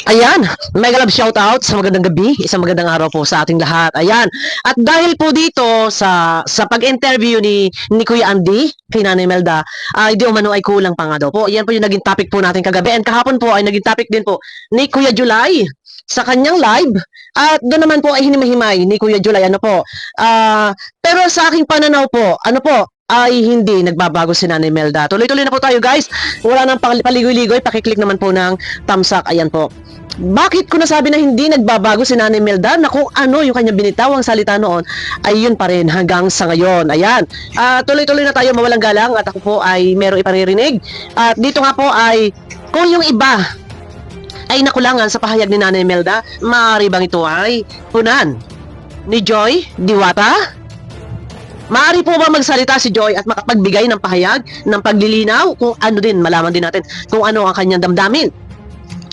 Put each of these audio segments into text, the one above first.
Ayan, mega love shoutout sa magandang gabi, isang magandang araw po sa ating lahat. Ayan. At dahil po dito sa pag-interview ni Kuya Andy kay Nanay Melda, ay di umano ay kulang pa nga daw po. Yan po yung naging topic po natin kagabi. And kahapon po ay naging topic din po ni Kuya July sa kanyang live. At doon naman po ay hinimahimay ni Kuya July. Ano po? Pero sa aking pananaw po, ano po, ay hindi nagbabago si Nanay Melda. Tuloy-tuloy na po tayo guys. Wala nang paligoy-ligoy. Pakiclick naman po ng thumbs up. Ayan po. Bakit ko nasabi na hindi nagbabago si Nanay Melda na kung ano yung kanya binitawang salita noon ay yun pa rin hanggang sa ngayon. Ayan. Tuloy-tuloy na tayo mawalang galang at ako po ay merong iparirinig. At dito nga po ay kung yung iba ay nakulangan sa pahayag ni Nanay Melda, maaari bang ito ay punan ni Joy Diwata? Maaari po ba magsalita si Joy at makapagbigay ng pahayag, ng paglilinaw kung ano din, malaman din natin kung ano ang kanyang damdamin?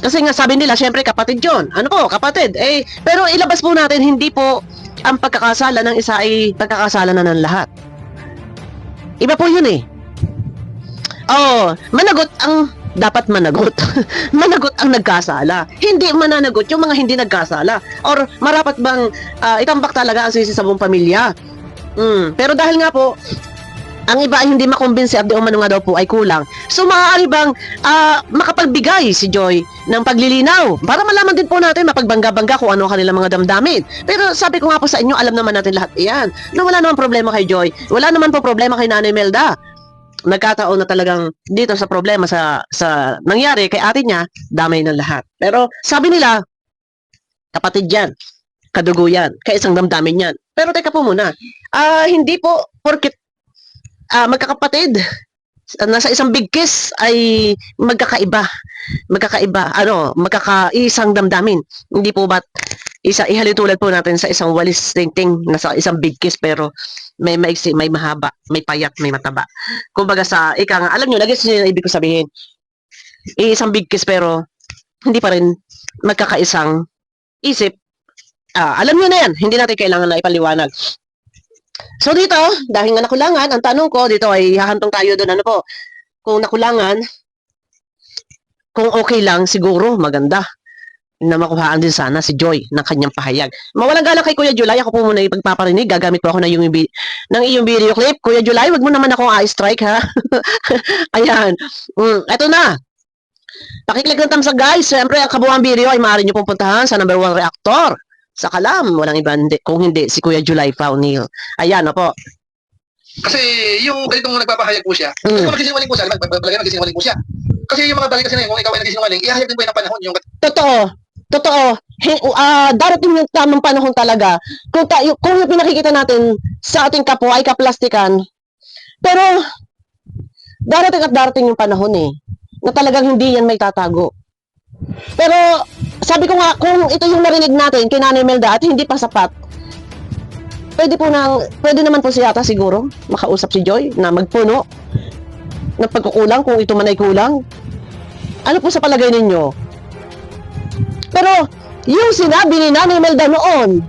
Kasi nga sabi nila, syempre kapatid yon. Ano po, kapatid. Pero ilabas po natin, hindi po ang pagkakasala ng isa ay pagkakasala na ng lahat. Iba po yun eh. Managot ang dapat managot. Managot ang nagkasala. Hindi mananagot yung mga hindi nagkasala. Or marapat bang itambak talaga ang sisi sa buong pamilya. Pero dahil nga po, ang iba ay hindi makumbinsi at di umano nga daw po ay kulang. So maaari bang makapagbigay si Joy ng paglilinaw para malaman din po natin, mapagbangga-bangga kung ano kanilang mga damdamin. Pero sabi ko nga po sa inyo, alam naman natin lahat iyan na wala naman problema kay Joy. Wala naman po problema kay Nanay Melda. Nagkataon na talagang dito sa problema sa nangyari kay ate niya, damay ng lahat. Pero sabi nila, kapatid yan, kadugo yan, kaisang damdamin yan. Pero teka po muna, hindi po porket magkakapatid nasa isang big kiss ay magkakaiba, magkakaisang damdamin. Hindi po ba ihalintulad po natin sa isang walis tingting nasa isang big kiss pero may maiksi, may mahaba, may payat, may mataba. Kumbaga sa alam nyo, lagi siya ibig ko sabihin, isang big kiss pero hindi pa rin magkakaisang isip. Alam nyo na yan, hindi natin kailangan na ipaliwanag. So dito, dahil nga nakulangan, ang tanong ko dito ay hahantong tayo doon, ano po, kung nakulangan, kung okay lang, siguro maganda na makuhaan din sana si Joy ng kanyang pahayag. Mawalang galang kay Kuya July, ako po muna ipagpaparinig, gagamit po ako ng iyong video clip. Kuya July, wag mo naman akong i-strike ha. Ayan, eto na. Pakiclick ng thumbs up guys. Siyempre, ang kabuuan video ay maaari nyo pong puntahan sa number 1 reactor sa Kalam. Walang iba, kung hindi, si Kuya July Paunil. Ayan, opo. Kasi yung ganitong nagpapahayag po siya, kung magsisinungaling po siya, balagay magsisinungaling po siya. Kasi yung mga bagay kasi na yun, kung ikaw ay nagsisinungaling, ihahayag din po yung panahon. Totoo. Darating yung tamang panahon talaga. Kung yung pinakikita natin sa ating kapwa ay kaplastikan, pero darating yung panahon na talagang hindi yan may tatago. Pero sabi ko nga, kung ito yung narinig natin kay Nanay Melda at hindi pa sapat, pwede naman po siya yata siguro makausap si Joy na magpuno ng pagkukulang kung ito man ay kulang. Ano po sa palagay ninyo? Pero yung sinabi ni Nanay Melda noon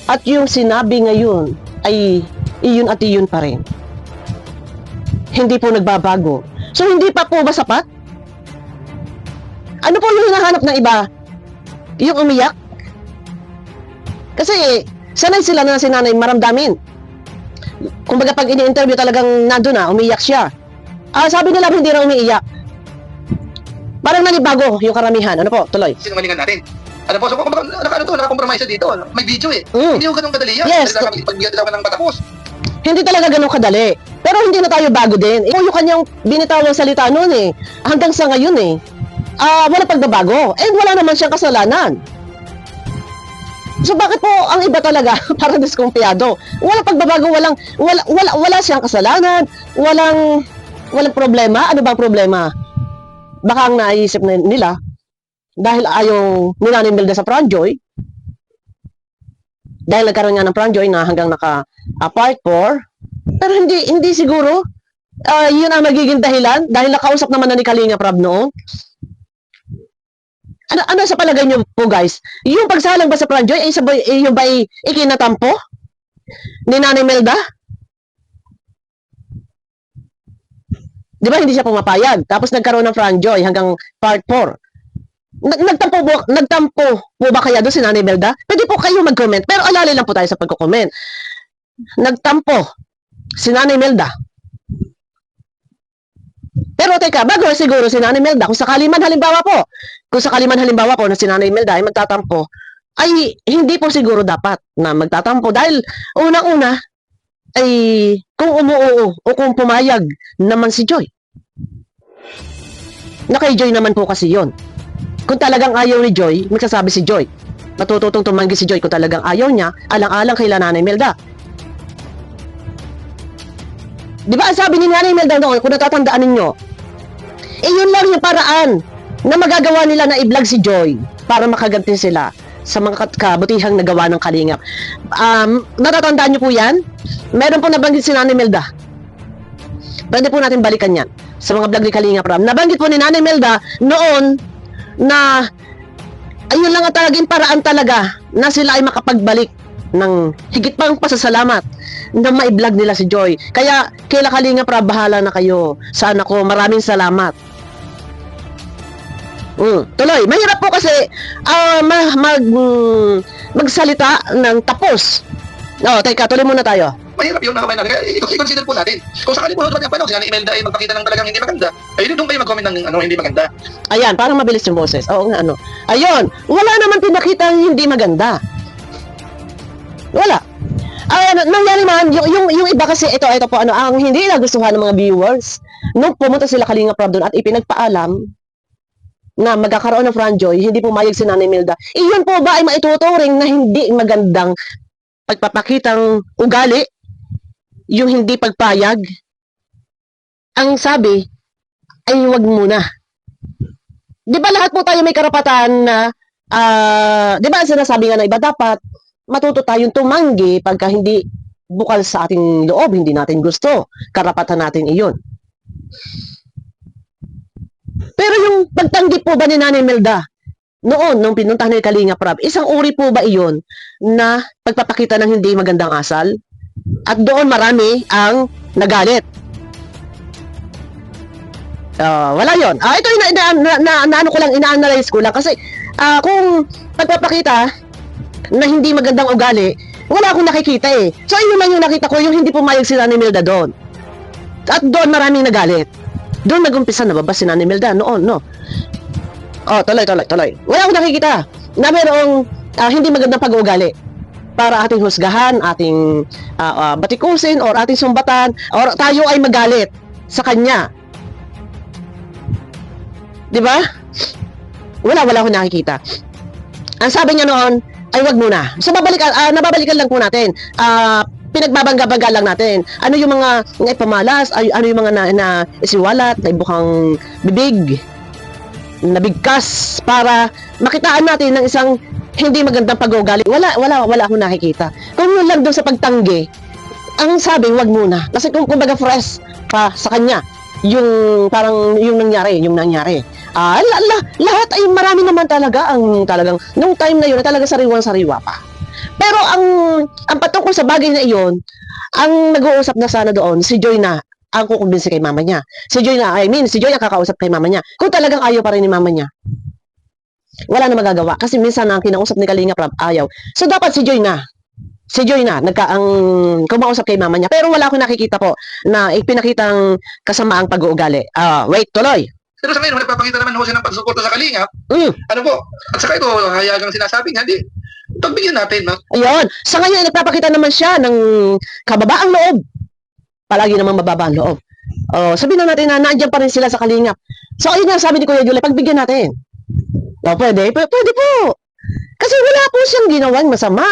at yung sinabi ngayon ay iyon at iyon pa rin. Hindi po nagbabago. So hindi pa po ba sapat? Ano po yung hinahanap ng iba? Yung umiyak? Kasi sanay sila na si nanay maramdamin. Kumbaga pag ini-interview talagang nandun na, umiyak siya. Sabi nila hindi raw umiiyak. Parang nanibago yung karamihan. Ano po? Tuloy. Sinungalingan natin. Ano po, so nakakompromise dito. May video Hindi yung ganun kadali yan. Yes. Pag bigyan ng patapos. Hindi talaga ganun kadali. Pero hindi na tayo bago din. Yung kanyang binitawang salita noon hanggang sa ngayon wala pagbabago. And wala naman siyang kasalanan. So bakit po ang iba talaga parang diskumpiyado? Wala pagbabago, wala siyang kasalanan, walang problema. Ano bang problema? Baka ang naisip nila dahil ayaw ni Nanay Melda sa Franjoy, dahil nagkaroon nga ng Franjoy na hanggang naka part 4, pero hindi siguro yun ang magiging dahilan dahil nakausap naman na ni Kalinga Prab noon. Ano sa palagay niyo po guys? Yung pagsalang ba sa Franjoy ay yung ba ikinatampo ni Nanay Melda? Di ba hindi siya pumapayag? Tapos nagkaroon ng Franjoy hanggang part 4. Nagtampo po ba kaya doon si Nanay Melda? Pwede po kayo mag-comment. Pero alala lang po tayo sa pagko-comment. Nagtampo si Nanay Melda. Pero teka, bago siguro si Nanay Melda, kung sakali man halimbawa po na si Nanay Melda ay magtatampo, ay hindi po siguro dapat na magtatampo dahil unang-una ay kung umuoo o kung pumayag naman si Joy. Na kay Joy naman po kasi yon. Kung talagang ayaw ni Joy, magsasabi si Joy. Matututong tumanggi si Joy kung talagang ayaw niya, alang-alang kay Nanay Melda. Di ba, ang sabi ni Nanay Melda noon, kung natatandaan ninyo, yun lang yung paraan na magagawa nila na i-vlog si Joy para makaganti sila sa mga kabutihang nagawa ng Kalingap. Natatandaan niyo po yan? Meron po nabanggit si Nanay Melda. Pwede po natin balikan yan sa mga vlog ni Kalingap Ram. Nabanggit po ni Nanay Melda noon na ayun lang ang talagang paraan talaga na sila ay makapagbalik ng higit pang pasasalamat na ma-vlog nila si Joy. Kaya kaila Kalingap Ram, bahala na kayo sa anak ko. Maraming salamat. Tuloy, mahirap po kasi magsalita ng tapos. Teka, tuloy muna tayo. Mahirap yun, mga kabayan. Kaya i-consider po natin. Kung sakali po naman yung panahon, si Nanay Imelda ay magpakita ng talagang hindi maganda, ay doon kayo mag-comment ng hindi maganda. Ayan, parang mabilis yung boses. Oo nga, ano. Ayun, wala naman pinakita hindi maganda. Wala. Nangyari man, yung iba kasi, ito po, ang hindi nagustuhan ng mga viewers, nung pumunta sila Kalingap Ram doon at ipinagpaalam na magkakaroon ng franjoy, hindi pumayag si Nanay Melda. Iyon po ba ay maituturing na hindi magandang pagpapakitang ugali? Yung hindi pagpayag? Ang sabi ay wag muna. Di ba lahat po tayo may karapatan na, di ba sinasabi nga na iba, dapat matuto tayong tumanggi pagka hindi bukal sa ating loob, hindi natin gusto. Karapatan natin iyon. Pero yung pagtanggi po ba ni Nanay Melda noon, nung pinuntahan ni Kalingap Rab, isang uri po ba iyon na pagpapakita ng hindi magandang asal? At doon marami ang nagalit. Wala yon. Ito ano ko lang, ina-analyze ko lang kasi kung pagpapakita na hindi magandang ugali, wala akong nakikita eh. So yun lang yung nakita ko, yung hindi pumayag si Nanay Melda doon. At doon maraming nagalit. Doon nag-umpisa na ba si Nanay Melda noon, no? Tuloy. Wala akong nakikita na mayroong hindi magandang pag-uugali para ating husgahan, ating batikusin, or ating sumbatan, or tayo ay magalit sa kanya. Di ba? Wala akong nakikita. Ang sabi niya noon ay wag muna. So nababalikan lang po natin. Pinagbabangga-bangga lang natin. Ano yung mga ipamalas, ano yung mga na isiwalat, na ibukang bibig, nabigkas para makitaan natin ng isang hindi magandang pag-uugali. Wala akong nakikita. Kung yun lang doon sa pagtanggi, ang sabi, wag muna. Kasi kumbaga fresh pa sa kanya yung parang yung nangyari. Lahat ay marami naman talaga ang talagang nung time na yun talaga sariwang-sariwa pa. Pero ang patungkol sa bagay na iyon, ang nag-uusap na sana doon si Joy na ang kukumbinsi kay mama niya. Si Joy ang kakausap kay mama niya. Kung talagang ayaw pa rin ni mama niya, wala na magagawa. Kasi minsan ang kinausap ni Kalingap Rab, ayaw. So dapat si Joy na ang kumausap kay mama niya. Pero wala akong nakikita po na ipinakitang kasamaang pag-uugali. Wait, tuloy. Pero sa ngayon, nagpapakita naman ho siya ng pagsuporta sa Kalingap. Ano po? At saka ito, hayagang sinasabi nga, pagbigyan natin, no? Ayun. Sa ngayon, nagpapakita naman siya ng kababaang loob. Palagi naman mababa ang loob. Sabihin na natin na nandiyan pa rin sila sa Kalingap. So, ayun nga sabi ni Kuya Julie, pagbigyan natin. Pwede po. Kasi wala po siyang ginawang masama.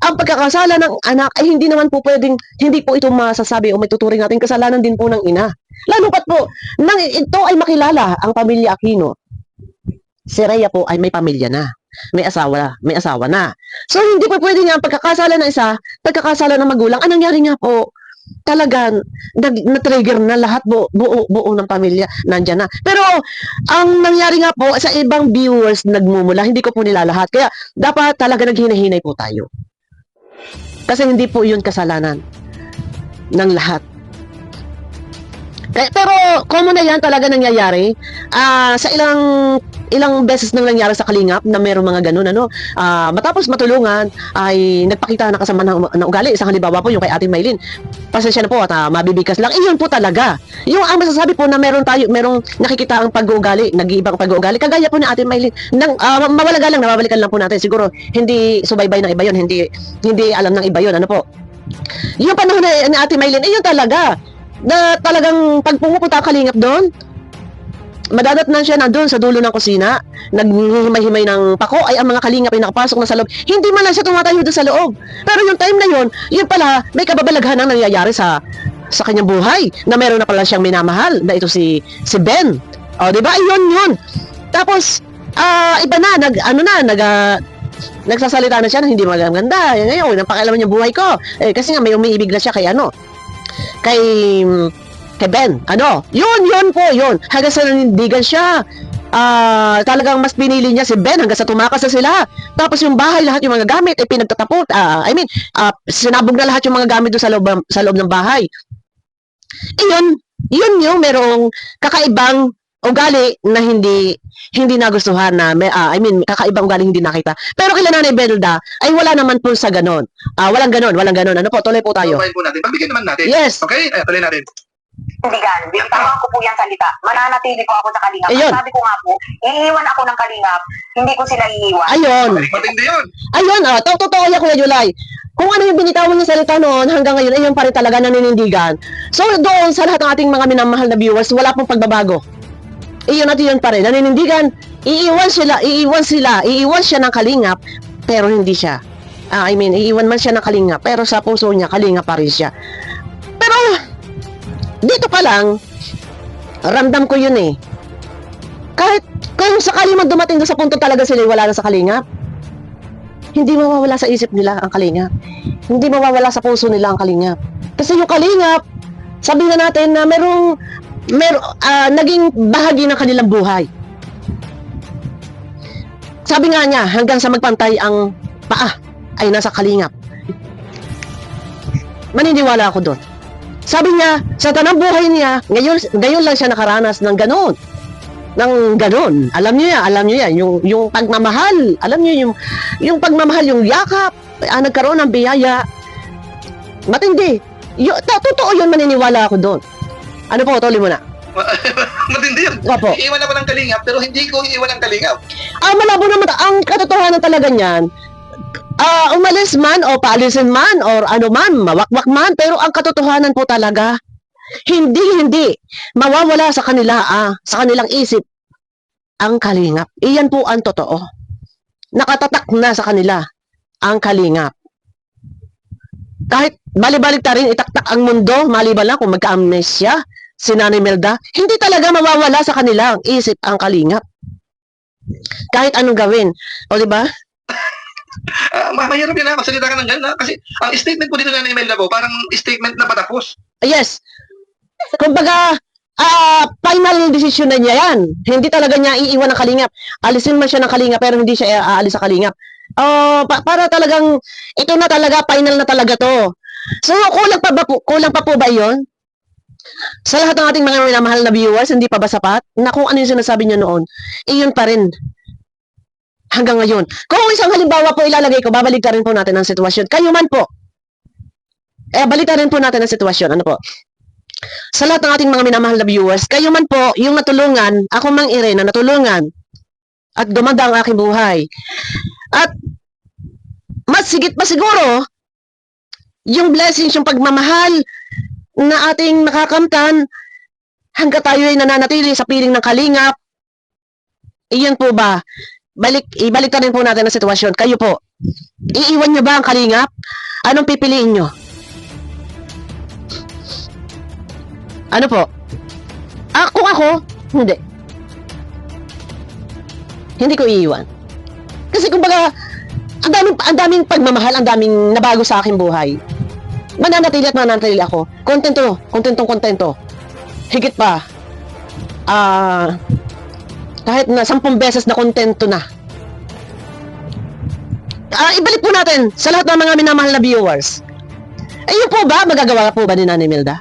Ang pagkakasala ng anak ay hindi naman po pwedeng, hindi po ito masasabi o may tuturing natin kasalanan din po ng ina. Lalo pat po, nang ito ay makilala ang pamilya Aquino. Si Rhea po ay may pamilya na. May asawa na. So, hindi po pwede nga ang pagkakasala ng isa, pagkakasala ng magulang. Anong nangyari nga po? Talagang na-trigger na lahat buo ng pamilya nandiyan na. Pero ang nangyari nga po sa ibang viewers nagmumula, hindi ko po nila lahat. Kaya dapat talaga naghinahinay po tayo. Kasi hindi po 'yun kasalanan ng lahat. Pero common na yan talaga nangyayari. Sa ilang beses nang nangyari sa Kalingap na mayroong mga ganun, ano, matapos matulungan ay nagpakita na kasama na ugali. Isang halimbawa po yung kay Ate Maylin. Pasensya na po at mabibigkas lang. Iyon po talaga. Yung ang masasabi po na merong nakikita ang pag-uugali, nag-iibang pag-uugali. Kagaya po ni Ate Maylin. Mawalaga lang, nababalikan lang po natin. Siguro hindi subaybay ng iba yun, hindi alam ng iba yun. Ano po? Yung panahon ni Ate Maylin, iyon talaga. Na talagang pag pumupunta ang Kalingap doon, madadatnan siya na doon sa dulo ng kusina, naghihimay-himay ng pako, ay ang mga Kalingap ay nakapasok na sa loob. Hindi man lang siya tumatayo doon sa loob. Pero yung time na yun pala, may kababalaghan ang nangyayari sa kanyang buhay, na meron na pala siyang minamahal, na ito si Ben. O, di ba? Yun. Tapos, iba na, nagsasalita na siya na hindi maganda. Ngayon, napakialaman yung buhay ko. Kasi nga, may umiibig na siya kay Ben. Yun po. Hanggang sa nanindigan siya. Talagang mas pinili niya si Ben hanggang sa tumakas na sila. Tapos yung bahay, lahat yung mga gamit ay pinagtatapot. Sinabog na lahat yung mga gamit doon sa loob ng bahay. Yun yung merong kakaibang ugali na hindi nagustuhan na kakaibang ugali hindi nakita. Pero kila Nanay Imelda ay wala naman po sa ganon. Walang ganon. Ano po, tuloy po tayo. Tuloy po natin. Pagbigyan naman natin. Yes. Okay? Tuloy natin. Tindigan. Bitawan ko po yung salita. Mananatili po ako sa Kalingap. Ayun. Sabi ko nga po, iiwan ako ng Kalingap, hindi ko sila iiwan. Ayun. Matindi yun. Totoo yan, Kuya Julay. Kung ano yung binitawan niya salita noon, hanggang ngayon, ayun pa rin talaga naninindigan. So, doon sa lahat ng ating mga minamahal na viewers, wala pong pagbabago. Iyon at iyon pa rin. Naninindigan, iiwan siya ng Kalingap, pero hindi siya. Iiwan man siya ng Kalingap, pero sa puso niya, Kalingap pa rin siya. Pero, dito pa lang, ramdam ko yun eh. Kahit kung sakali man dumating doon sa punto talaga sila wala na sa Kalingap, hindi mawawala sa isip nila ang Kalingap. Hindi mawawala sa puso nila ang Kalingap. Kasi yung Kalingap, sabihin na natin na naging bahagi ng kanilang buhay. Sabi nga niya, hanggang sa magpantay ang paa ay nasa Kalingap. Maniniwala ako doon. Sabi niya, sa tanang buhay niya, ngayon lang siya nakaranas ng ganon. Alam niyo yan, yung pagmamahal, alam niyo yung pagmamahal, yung yakap, nagkaroon ng biyaya. Matindi. Totoo yun, maniniwala ako doon. Ano po, tuloy mo na. Matindi yun. Opo. Iiwan ako ng Kalingap, pero hindi ko iiwan ang Kalingap. Malabo naman, ang katotohanan talaga niyan, umalis man o paalisin man or ano man, mawakwak man, pero ang katotohanan po talaga, hindi mawawala sa kanilang isip ang Kalingap. Iyan po ang totoo. Nakatatak na sa kanila ang Kalingap. Kahit balibalik ta rin itaktak ang mundo, maliban lang kung magka-amnesia si Nanay Imelda, hindi talaga mawawala sa kanilang isip ang Kalingap. Kahit anong gawin. O, di ba? Mahirap yun magsalita ka ng gano'n. Kasi ang statement po dito na Imelda po, parang statement na patapos. Yes. Kumbaga, final decision na niya yan. Hindi talaga niya iiwan ng Kalingap. Alisin man siya ng Kalingap, pero hindi siya aalis sa Kalingap. Para talagang, ito na talaga, final na talaga to. So, kulang pa po ba yun? Sa lahat ng ating mga minamahal na viewers, hindi pa ba sapat? Na kung ano yung sinasabi niya noon, iyon pa rin. Hanggang ngayon. Kung isang halimbawa po ilalagay ko, babalik rin po natin ang sitwasyon. Kayo man po. Balik rin po natin ang sitwasyon. Ano po? Sa lahat ng ating mga minamahal na viewers, kayo man po, yung natulungan, ako mang Irene na natulungan, at gumanda ang aking buhay. At, mas sigit pa siguro, yung blessings, yung pagmamahal na ating nakakamtan, hanggang tayo ay nananatili sa piling ng Kalingap, iyan po ba? Ibalik rin po natin ang sitwasyon. Kayo po, iiwan nyo ba ang Kalingap? Anong pipiliin nyo? Ano po? Kung ako, hindi. Hindi ko iiwan. Kasi kumbaga, ang daming pagmamahal, ang daming nabago sa aking buhay. Mananatili ako. Kontento. Higit pa. Kahit na 10 beses na kontento na. Ibalik po natin sa lahat ng mga minamahal na viewers. Ayun po ba, magagawa po ba ni Nanay Imelda?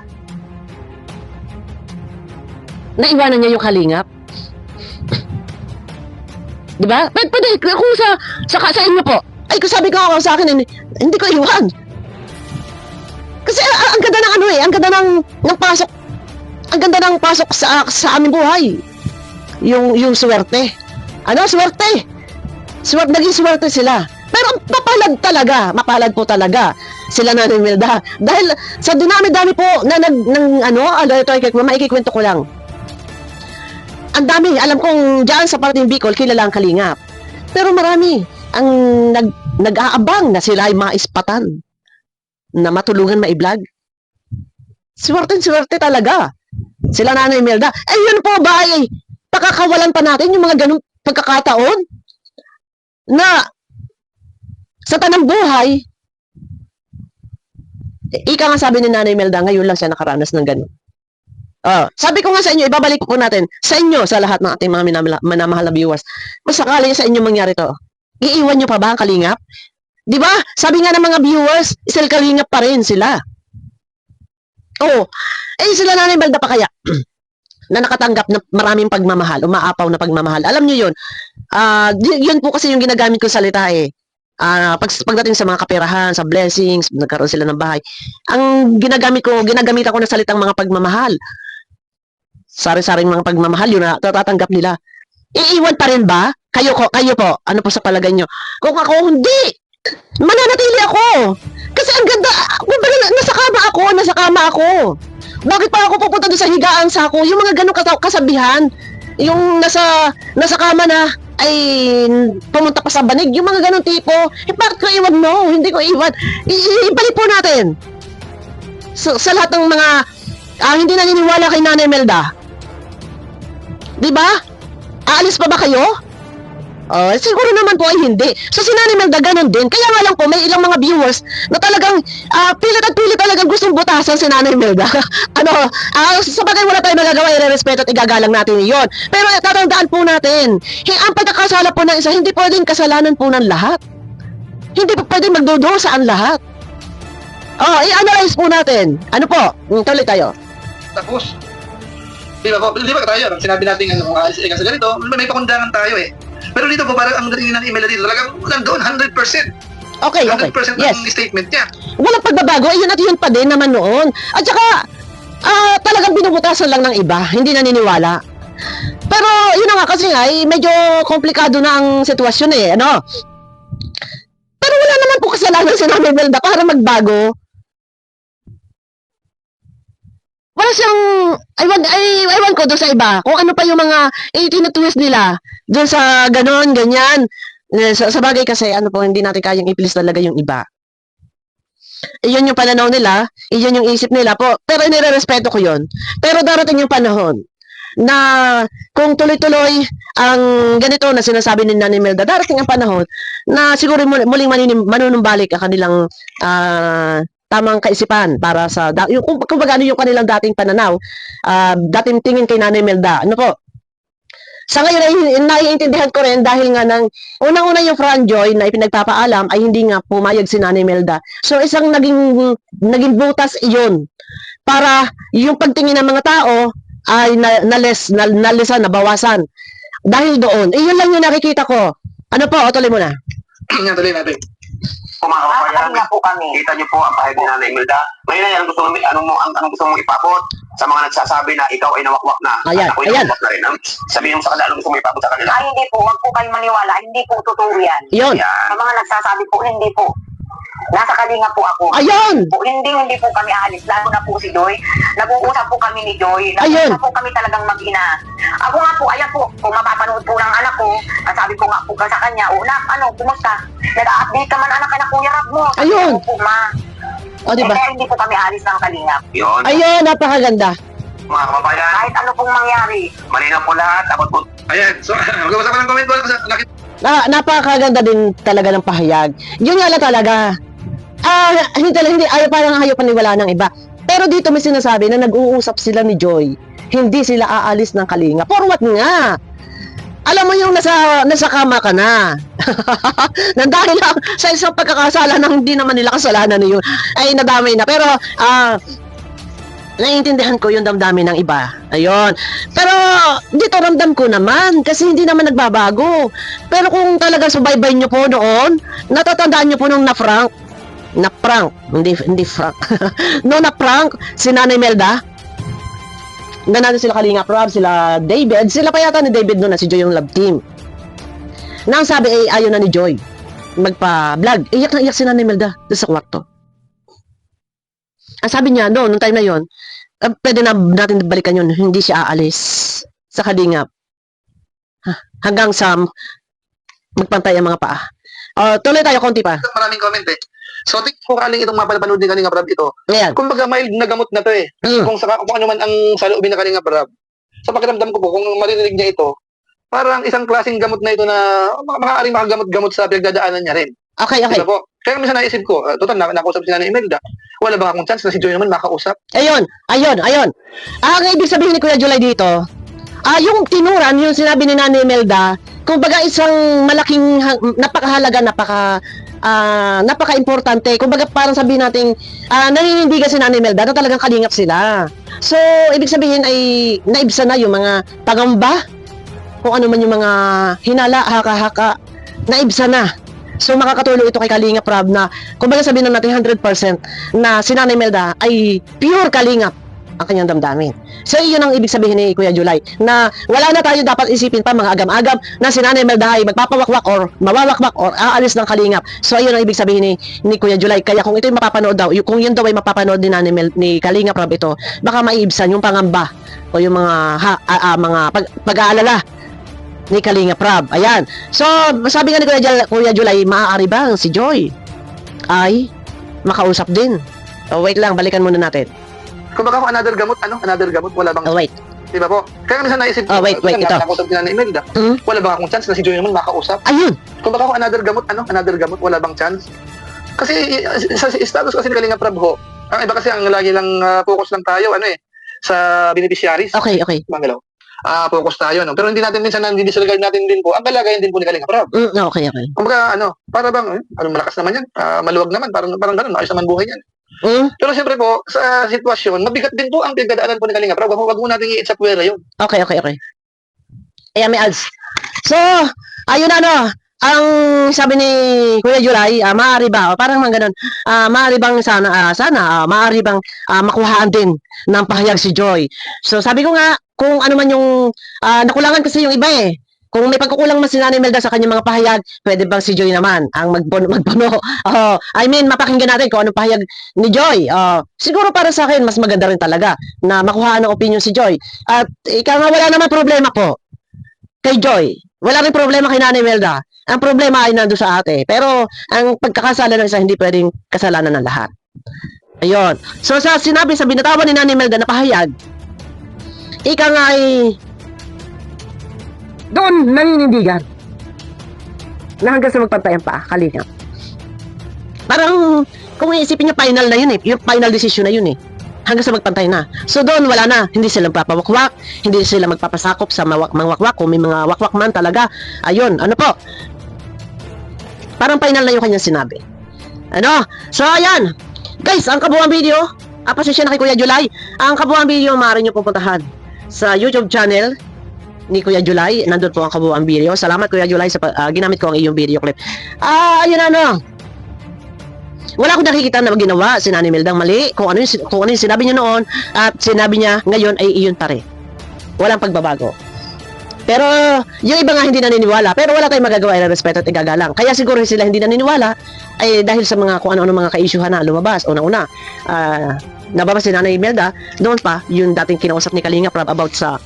Naiwanan niya yung kalingap. Di ba? Pwede, kung sa inyo po. Ay, kung sabi ko ako sa akin, hindi ko iwan. Kasi ang ganda ng ano ang ganda ng pasok. Ang ganda ng pasok sa aming buhay. Yung swerte. Ano, swerte? Naging swerte sila. Pero mapalad po talaga sila na Imelda. Dahil sa dinami-dami po na maikikwento ko lang. Ang dami, alam kong diyan sa Parating Bicol, kilala ang kalingap. Pero marami ang nag-aabang na sila ay maispatan na matulungan maiblog. Swerte talaga. Sila Nanay Imelda. Eh yun po ba ay pakakawalan pa natin yung mga ganung pagkakataon na sa tanang buhay, ika nga sabi ni Nanay Imelda, ngayon lang siya nakaranas ng ganun. Sabi ko nga sa inyo, ibabalik po natin sa inyo, sa lahat ng ating mga minamahal na viewers. Masakali sa inyo mangyari to. Iiwan nyo pa ba ang kalingap? Di ba? Sabi nga ng mga viewers, isang kalingap pa rin sila. Sila Nanay Imelda pa kaya na nakatanggap ng maraming pagmamahal, umaapaw na pagmamahal. Alam nyo yun, yun po kasi yung ginagamit kong salita pagdating sa mga kaperahan, sa blessings, nagkaroon sila ng bahay. Ang ginagamit ako ng salitang mga pagmamahal. Sari-saring mga pagmamahal, yun na tatanggap nila. Iiwan pa rin ba? Kayo po, ano po sa palagay nyo? Kung ako, hindi! Mananatili ako! Kasi ang ganda, nasa kama ako. Bakit pa ako pupunta doon sa higaan sa ako? Yung mga ganong kasabihan, yung nasa kama na, ay pumunta pa sa banig, yung mga ganong tipo, bakit ko iwan? No, hindi ko iwan. Ibalik po natin. Sa lahat ng mga hindi naniniwala kay Nanay Imelda. Di ba? Aalis pa ba kayo? Siguro naman po ay hindi. So si Nanay Imelda ganun din. Kaya nga lang po may ilang mga viewers na talagang pilit talagang gustong butasan si Nanay Imelda. Sa bagay wala tayong magagawa, i-respeto at igagalang natin iyon. Pero tatandaan po natin, ang pagkakasala po ng isa, hindi pwedeng kasalanan po ng lahat. Hindi po pwedeng magdudusa ang lahat. I-analyze po natin. Ano po? Tuloy tayo. Tapos, di ba tayo, sinabi natin kasi ganito, may pakundangan tayo eh. Pero dito po, parang ang dating ng email dito, talagang nandoon, 100%. Okay. 100% Yes. ng statement niya. Walang pagbabago, yun at yun pa din naman noon. At saka, talagang binubutasan lang ng iba, hindi naniniwala. Pero, yun na nga kasi medyo komplikado na ang sitwasyon Pero wala naman po kasalanan si Nanay Imelda para magbago. Wala siyang, aywan ko doon sa iba, kung ano pa yung mga tinutwist nila, doon sa ganon, ganyan. Sa bagay kasi, hindi natin kayang i-please talaga yung iba. Iyon yung pananaw nila, iyon yung isip nila po, pero nire-respeto ko yun. Pero darating yung panahon, na kung tuloy-tuloy ang ganito na sinasabi ni Nanay Imelda, darating ang panahon, na siguro muling manunumbalik ang kanilang, tamang kaisipan para sa kung ano yung kanilang dating pananaw, dating tingin kay Nanay Imelda. Ano po? Sa ngayon ay naiintindihan ko rin dahil nga unang-una yung Franjoy na ipinagpapaalam ay hindi nga pumayag si Nanay Imelda. So isang naging butas iyon para yung pagtingin ng mga tao ay nalisan, nabawasan. Dahil doon, iyon lang yung nakikita ko. Ano po? Tuloy mo na. Tuloy natin. Kung mga kabayan, po kami. kita niyo po ang pahayag ni Nanay Imelda. Ngayon ay anong gusto mong ipabot sa mga nagsasabi na ikaw ay nawakwak na. Ayan, At ako ay nawakwak na rin. Sabihin mo sa kanila, anong gusto mong ipabot sa kanila? Hindi po, wag po kayo maniwala. Hindi po totoo yan. Yun. Yan. Sa mga nagsasabi po, hindi po. Nasa kalinga po ako. Ayun! Po, hindi po kami aalis. Lalo na po si Joy. Nag-uusap po kami ni Joy. Ayun. Nag-uusap po kami talagang mag-ina. Ako nga po, ayan po, kung mapapanood po ng anak ko, sabi ko nga po sa kanya, kumusta? Nag-update ka man anak ka na Kuya Rab mo. Sabi Ayun. ko po, ma. Diba? Kaya hindi po kami aalis ng kalingap. Yun. Ayun, napakaganda. Mga kababayan, Kahit ano pong mangyari. malinaw po lahat. Abot po Ayan, so, mag-uusap ka ng comment doon kasi nakita. Napakaganda din talaga ng pahayag. Yun nga lang talaga. Hindi ayaw paniwala ng iba. Pero dito may sinasabi na nag-uusap sila ni Joy. Hindi sila aalis ng kalinga. For what nga? Alam mo yung nasa kama ka na. Nang dahil lang sa isang pagkakasala na hindi naman nila kasalanan yun, ay nadamay na. Pero, naiintindihan ko yung damdamin ng iba. Ayun. Pero, dito ramdam ko naman, kasi hindi naman nagbabago. Pero kung talaga subaybay nyo po noon, natatandaan nyo po nung na-prank, hindi Frank. No, na-prank, si Nanay Melda, na natin sila Kalinga Prab, sila David, sila pa yata ni David noon na si Joy yung love team. Na ang sabi ay ayaw na ni Joy magpa-vlog. Iyak na iyak si Nanay Melda doon sa kwarto. Ang sabi niya, no, nung time na yon, pwede na natin balikan yun, hindi siya aalis sa Kalingap. Hanggang sa magpantay ang mga paa. Tuloy tayo, konti pa. Maraming comment eh. So, kung kaling itong mapapanood ni Kalinga Prab ito, Ayan. kumbaga mild na gamot na to eh. Kung ano man ang saloobin na Kalinga Prab, sa pakiramdam ko po, kung maririnig niya ito, parang isang klaseng gamot na ito na maaaring makagamot-gamot sa pinagdadaanan niya rin. Okay. Diba po? Kaya minsan naisip ko, total, nakausap si Nanay Imelda, wala bang akong chance na si Joy naman makausap? Ayun. Ang ibig sabihin ni Kuya July dito, yung tinuran, yung sinabi ni Nanay Imelda, kumbaga isang malaking, napakahalaga, napaka-importante. Kumbaga parang sabihin natin, naninindigan si Nanay Imelda na talagang kalingap sila. So, ibig sabihin ay naibsa na yung mga pangamba, kung ano man yung mga hinala, haka-haka, naibsa na. So, makakatulong ito kay Kalinga Prab na, kumbaga sabihin natin 100% na si Nanay Melda ay pure kalingap ang kanyang damdamin. So, yun ang ibig sabihin ni Kuya July, na wala na tayo dapat isipin pa mga agam-agam na si Nanay Melda ay magpapawakwak or mawawakwak or aalis ng kalingap. So, ayun ang ibig sabihin ni Kuya July. Kaya kung ito'y mapapanood daw, kung yun daw ay mapapanood ni ni Kalinga Prab ito, baka maiibsan yung pangamba o yung mga pag-aalala ni Kalinga Prab. Ayan. So, sabi nga ni Kuya July, maaari bang si Joy ay makausap din? Wait lang, balikan muna natin. Kumbaga kung another gamot, wala bang... Wait. Diba po? Kaya minsan naisip ko, Wait, ito. nakausap si Nanay Imelda, wala bang akong chance na si Joy naman makausap? Ayun. Kumbaga kung another gamot, wala bang chance? Kasi sa status kasi ni Kalinga Prab ho, ang iba kasi ang lagi lang focus lang tayo, sa beneficiaries. Okay. Mangalaw. Focus tayo, no? Pero hindi natin minsan disregard natin din po ang kalagayan din po ni Kalinga Prab. Okay. Kumbaga, para bang, malakas naman yan, maluwag naman, parang ganun, maayos naman buhay yan. Pero siyempre po, sa sitwasyon, mabigat din po ang pinagdadaanan po ni Kalinga Prab. Wag mo natin i-itsapwera yun. Okay. Ayan, may ads. So, ayun ang sabi ni Kuya July, maaari ba, parang mga ganun, maaari bang maaari bang makuhaan din ng pahayag si Joy. So, sabi ko nga, kung ano man yung, nakulangan kasi yung iba eh. Kung may pagkukulang man si Nanay Melda sa kanyang mga pahayag, pwede bang si Joy naman ang magpuno? Mapakinggan natin kung anong pahayag ni Joy. Siguro para sa akin, mas maganda rin talaga na makuhaan ng opinion si Joy. At ikaw nga, wala naman problema po kay Joy. Wala rin problema kay Nanay Melda. Ang problema ay nando sa ate. Pero ang pagkakasala ng isa hindi pwedeng kasalanan ng lahat. Ayun. So sa binatawan ni Nanay Melda na pahayag, ika nga ay doon naninindigan na hanggang sa magpantayan pa, Kalingap. Parang kung iisipin niyo final na yun eh, yung final decision na yun eh. Hanggang sa magpantay na. So doon wala na, hindi sila magpapawakwak, hindi sila magpapasakop sa mga wakwak, kung may mga wakwak man talaga. Ayun, parang final na yung kanyang sinabi. So ayan, guys, ang kabuuan video, pasensya na kay Kuya July, ang kabuuan video maaari nyo pupuntahan sa YouTube channel ni Kuya July. Nandun po ang kabuuan video. Salamat Kuya July sa ginamit ko ang iyong video clip. Ayun wala akong nakikita na ginawa si Nanay Meldang mali. Kung ano yung sinabi niya noon at sinabi niya ngayon ay iyon pa rin. Walang pagbabago. Pero yung iba nga hindi naniniwala. Pero wala tayong magagawa, respeto at igagalang. Kaya siguro sila hindi naniniwala ay dahil sa mga kung ano-ano mga ka-isyuhan na lumabas. Una-una, nababas si Nanay Melda, noon pa yung dating kinausap ni Kalinga Prab about sa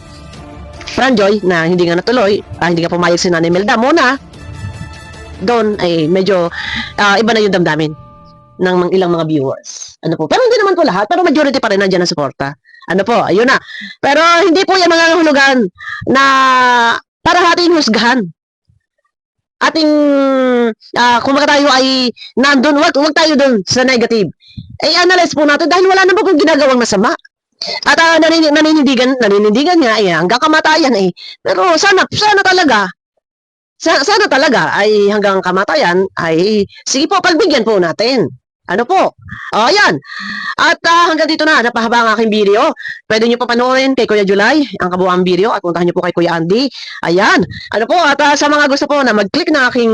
Franjoy na hindi nga natuloy, hindi nga pumayag si Nanay Melda muna. Doon ay medyo iba na yung damdamin ng ilang mga viewers. Pero hindi naman po lahat, pero majority pa rin nandiyan ang suporta. Ayun na. Pero hindi po yung mga hulugan na para ating husgahan. Kung baka tayo ay nandun, wag tayo dun sa negative. Analyze po natin dahil wala naman kung ginagawang masama. At naninindigan nga hanggang kamatayan eh. Pero sana talaga ay hanggang kamatayan ay sige po pagbigyan po natin Ano po? O, ayan. At hanggang dito na, napahaba ang aking video. Pwede nyo pa panoorin kay Kuya July, ang kabuuang video, at puntahan nyo po kay Kuya Andy. Ayan. Ano po, at sa mga gusto po na mag-click ng aking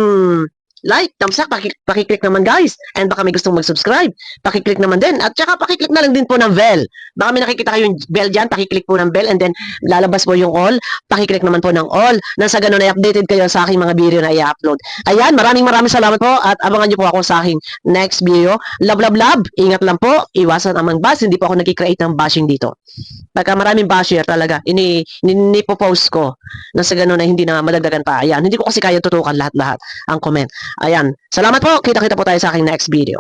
like, thumbs up, pakiclick naman guys. And baka may gustong mag-subscribe, pakiclick naman din. At saka pakiclick na lang din po ng bell. Baka may nakikita kayong bell dyan, pakiclick po ng bell and then lalabas po yung all. Pakiclick naman po ng all. Nang sa ganun ay updated kayo sa aking mga video na i-upload. Ayan, maraming salamat po at abangan nyo po ako sa aking next video. Love, love, love. Ingat lang po. Iwasan ang bus. Hindi po ako nag-create ng bashing dito. Pagka maraming basher talaga, ini-post ko. Nang sa ganun ay hindi na madagdagan pa. Ayan, hindi ko kasi kaya tutukan lahat-lahat ang comment. Ayan. Salamat po. Kita-kita po tayo sa aking next video.